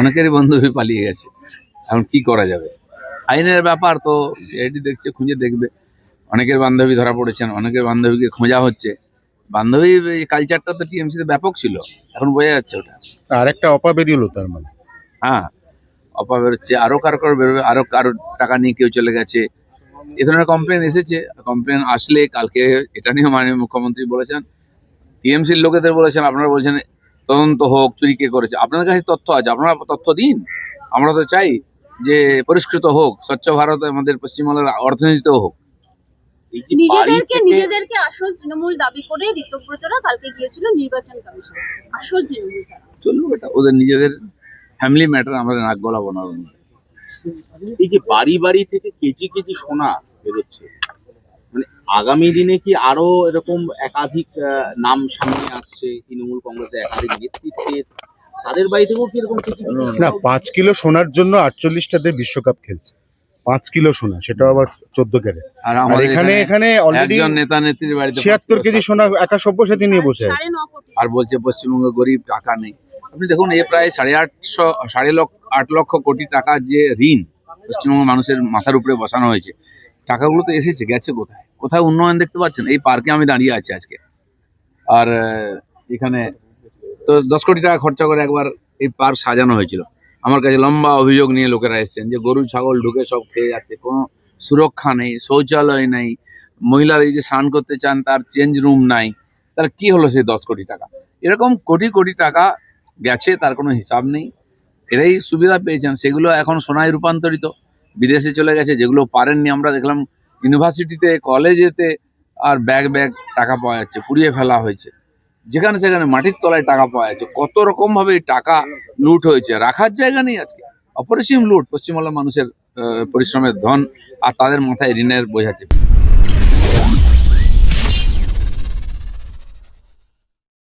অনেকেরই বান্ধবী পালিয়ে গেছে। এখন কি করা যাবে? আইনের ব্যাপার তো, সিআইডি দেখছে, খুঁজে দেখবে। অনেকের বান্ধবী ধরা পড়েছেন, অনেকের বান্ধবীকে খোঁজা হচ্ছে। বান্ধবী কালচারটা তো টিএমসিতে ব্যাপক ছিল, এখন বোঝা যাচ্ছে ওটা। আর একটা অপা বেরিয়েলো তার মানে। হ্যাঁ, অপা বেরোচ্ছে, আরো কারো বেরোবে, আরো কারো টাকা নিয়ে কেউ চলে গেছে। এ ধরনের কমপ্লেন এসেছে। কমপ্লেন আসলে কালকে এটা নিয়ে মাননীয় মুখ্যমন্ত্রী বলেছেন, টিএমসির লোকেদের বলেছেন, আপনারা বলছেন তদন্ত হোক, চুরি কে করেছে। আপনাদের কাছে তথ্য আছে, আপনারা তথ্য দিন। আমরা তো চাই যে পরিষ্কৃত হোক, স্বচ্ছ ভারত আমাদের পশ্চিমবাংলার অর্থনীতিতেও হোক। এই যে বাড়ি থেকে নিজেদেরকে আসল তৃণমূল দাবি করে ঋতব্রতরা কালকে গিয়েছিল নির্বাচন কমিশন, আসল তৃণমূল তারা। চলুক, এটা ওদের নিজেদের ফ্যামিলি ম্যাটার, আমরা নাক গলাবো না। এই যে বাড়ি বাড়ি থেকে কেজি কেজি সোনা বেরোচ্ছে, মানে আগামী দিনে কি আরো এরকম একাধিক নাম সামনে আসছে তৃণমূল কংগ্রেসের একাধিক নেতৃত্বের, তাদের বাড়ি থেকেও কি এরকম কেজি কেজি না, 5 কিলো সোনার জন্য 48টা দেশ বিশ্বকাপ খেলছে। 5 কিলো সোনা, সেটা আবার 14 ক্যারেট। আর আর আমাদের এখানে অলরেডি একজন নেতা নেত্রীর বাড়িতে 76 কেজি সোনা একা সব্যসাচী নিয়ে বসে আছে। 9.5 কোটি। আর বলছে পশ্চিমবঙ্গে গরিব, টাকা নেই। আপনি দেখুন, এ প্রায় 8.5 লক্ষ কোটি টাকার যে ঋণ পশ্চিমবঙ্গের মানুষের মাথার উপরে বসানো হয়েছে, টাকাগুলো তো এসেছে, গেছে কোথায়? কোথায় উন্নয়ন দেখতে পাচ্ছেন? এই পার্কে আমি দাঁড়িয়ে আছি আজকে, আর এখানে তো 10 কোটি টাকা খরচা করে একবার এই পার্ক সাজানো হয়েছিল। আমার কাছে লম্বা অভিযোগ নিয়ে লোকেরা এসেছেন যে গরু ছাগল ঢুকে সব খেয়ে যাচ্ছে, কোনো সুরক্ষা নেই, শৌচালয় নেই, মহিলারা যদি স্নান করতে চান তার চেঞ্জ রুম নাই। তার কি হলো সেই 10 কোটি টাকা? এরকম কোটি কোটি টাকা গেছে, তার কোনো হিসাব নেই। এরাই সুবিধা পেয়েছেন, সেগুলো এখন সোনায় রূপান্তরিত, বিদেশে চলে গেছে। যেগুলো পারেননি, আমরা দেখলাম ইউনিভার্সিটিতে, কলেজেতে আর ব্যাগ ব্যাগ টাকা পাওয়া যাচ্ছে, পুড়িয়ে ফেলা হয়েছে। যেখানে সেখানে মাটির তলায় টাকা পাওয়া যাচ্ছে। কত রকম ভাবে টাকা লুট হয়েছে, রাখার জায়গা নেই আজকে। অপরিসীম লুট, পশ্চিমবাংলার মানুষের পরিশ্রমের ধন, আর তাদের মাথায় ঋণের বোঝা চেপে।